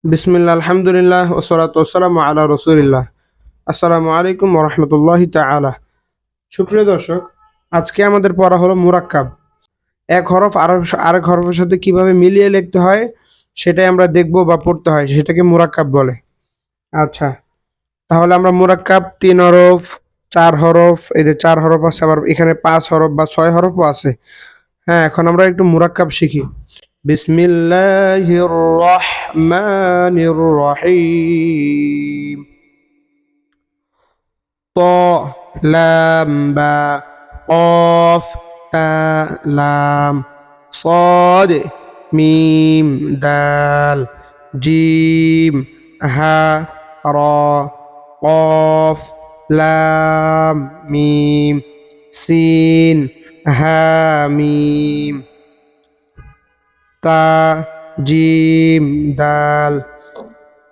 বিসমিল্লাহ আলহামদুলিল্লাহ ওসলাতু ওয়াসসালামু আলা রাসূলিল্লাহ। আসসালামু আলাইকুম ওয়া রাহমাতুল্লাহি তাআলা। সুপ্রিয় দর্শক, আজকে আমাদের পড়া হলো মুরাক্কাব। এক হরফ আরেক হরফের সাথে কিভাবে মিলিয়ে লিখতে হয় সেটাই আমরা দেখব বা পড়তে হয়, সেটাকে মুরাক্কাব বলে। আচ্ছা, তাহলে আমরা মুরাক্কাব ৩ হরফ, ৪ হরফ, এই যে ৪ হরফ আছে, আবার এখানে ৫ হরফ বা ৬ হরফও আছে। হ্যাঁ, এখন আমরা একটু মুরাক্কাব শিখি। বিসমিল্লাহির রহমানির রহিম। ত লাম বা কফ তা লাম صاد মিম দাল জিম হা র কফ লাম মিম সিন হা মিম তা জিম দাল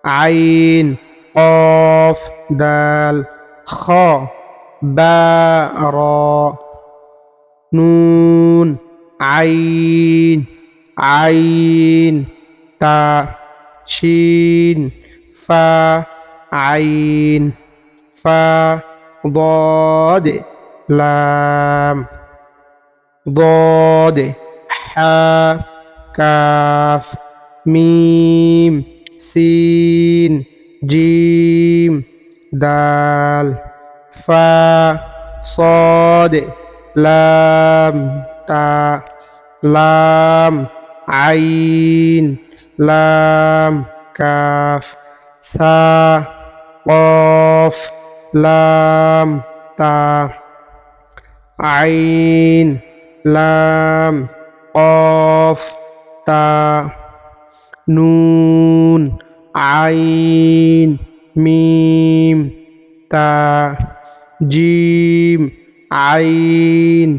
আইন কফ দাল খ বা র নুন আইন আইন তা শিন ফা আইন ফা ضاد লাম ضاد হা কাফ মিম সিন জিম দাল ফা صاد লাম তা লাম আইন লাম কাফ সা কফ লাম তা আইন লাম কফ তা নুন আইন মিম তা জিম আইন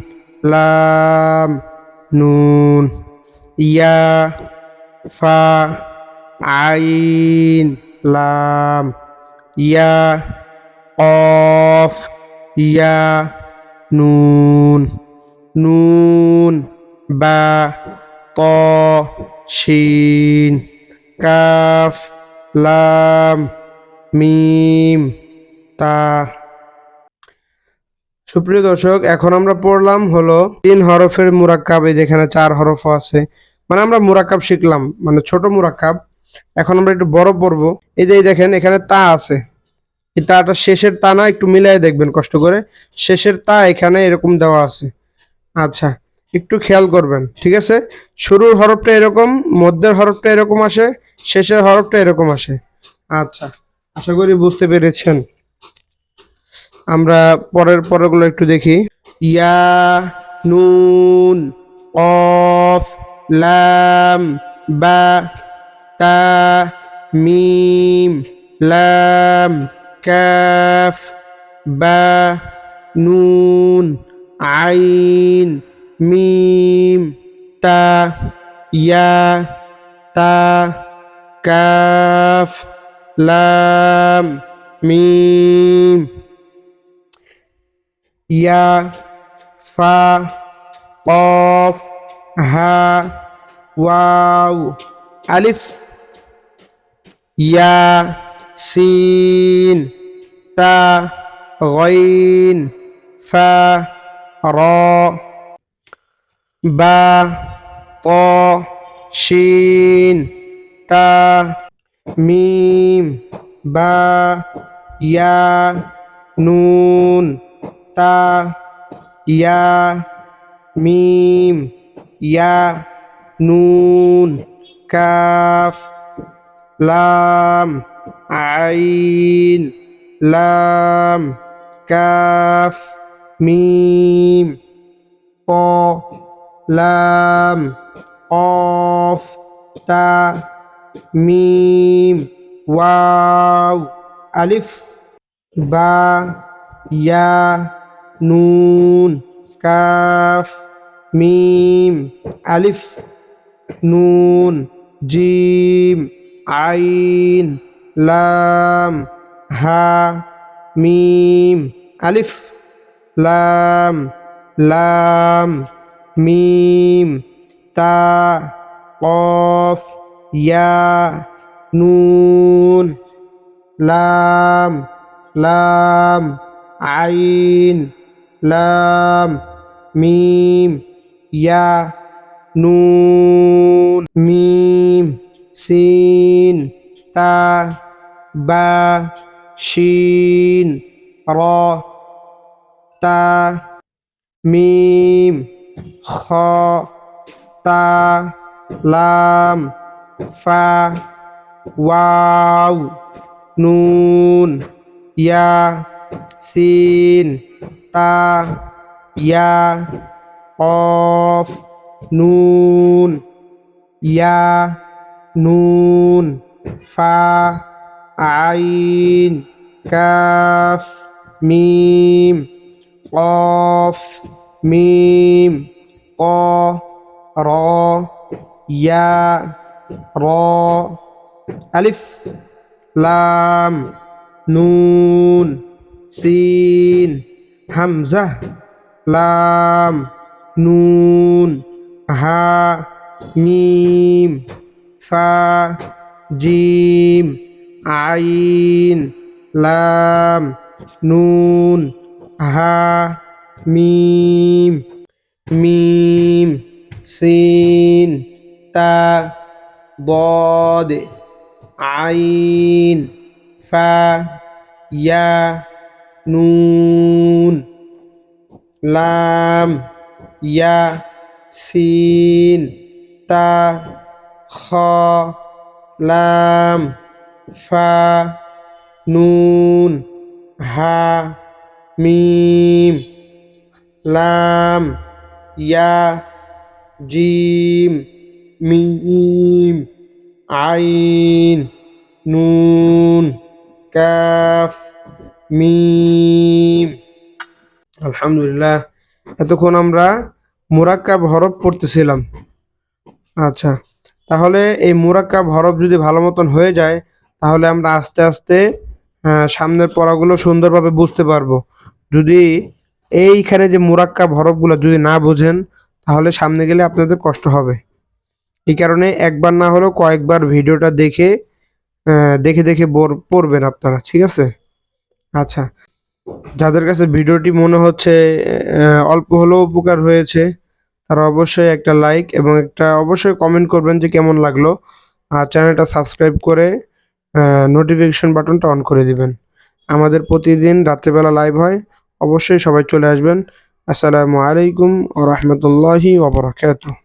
লাম নুন ইয়া ফা আইন লাম ইয়া কফ ইয়া নুন নুন বা ত শিন কাফ লাম মিম তা। সুপ্রিয় দর্শক, এখন আমরা পড়লাম হলো ৩ হরফের মুরাক্কাব। এই যেখানে ৪ হরফ আছে, মানে আমরা মুরাক্কাব শিখলাম, মানে ছোট মুরাক্কাব। এখন আমরা একটু বড় পড়বো। এই যে দেখেন, এখানে তা আছে, এই তাটা শেষের তা না, একটু মিলাই দেখবেন কষ্ট করে। শেষের তা এখানে এরকম দেওয়া আছে। আচ্ছা, একটু খেয়াল করবেন, ঠিক আছে? শুরুর হরফটা এরকম, মধ্যের হরফটা এরকম আসে, শেষের হরফটা এরকম আসে। আচ্ছা, আশা করি বুঝতে পেরেছেন। আমরা পরেরগুলো একটু দেখি। ইয়া নুন কফ লাম বা তা মিম লাম কাফ বা নুন আইন মিম তা ইয়া তা কাফ লাম মিম ইয়া ফা কফ হা ওয়াও আলিফ ইয়া সিন তা গইন ফা র বা ত শিন তা মিম বা ইয়া নুন তা ইয়া মিম ইয়া নুন কাফ লাম আইন লাম কাফ মিম ক লাম কফ তা মিম ওয়াও আলিফ বা ইয়া নুন কাফ মিম আলিফ নুন জিম আইন লাম হা মিম আলিফ লাম লাম মিম তা কফ ইয়া নুন লাম লাম আইন লাম মিম ইয়া নুন মিম সিন তা বা শিন র তা মিম খ তা লাম ফা ওয়াও নুন ইয়া সিন তা ইয়া কফ নুন ইয়া নুন ফা আইন কাফ মিম কফ মিম ক র ইয়া র আলিফ লাম নুন সিন হামজাহ লাম নুন হা মিম ফা জিম আইন লাম নুন হা মিম মিম সিন তা ضاد আইন ফা ইয়া নুন লাম ইয়া সিন তা খ লাম ফা নুন হা মিম লাম ইয়া জিম মিম আইন নুন কাফ মিম। আলহামদুলিল্লাহ, এতক্ষণ আমরা মুরাক্কাব হরফ পড়তেছিলাম। আচ্ছা, তাহলে এই মুরাক্কাব হরফ যদি ভালো মতন হয়ে যায় তাহলে আমরা আস্তে আস্তে সামনের পড়াগুলো সুন্দরভাবে বুঝতে পারবো। যদি এইখানে যে মুরাক্কাব হরফগুলো যদি না বোঝেন তাহলে সামনে গেলে আপনাদের কষ্ট হবে। এই কারণে একবার না হলেও কয়েকবার ভিডিওটা দেখে দেখে দেখে পড়বেন আপনারা, ঠিক আছে? আচ্ছা, যাদের কাছে ভিডিওটি মনে হচ্ছে অল্প হলেও উপকার হয়েছে তারা অবশ্যই একটা লাইক এবং একটা অবশ্যই কমেন্ট করবেন যে কেমন লাগলো, আর চ্যানেলটা সাবস্ক্রাইব করে নোটিফিকেশন বাটনটা অন করে দিবেন। আমাদের প্রতিদিন রাত্রিবেলা লাইভ হয়, অবশ্যই সবাই চলে আসবেন। আসসালামু আলাইকুম ওয়া রাহমাতুল্লাহি ওয়া বারাকাতুহু।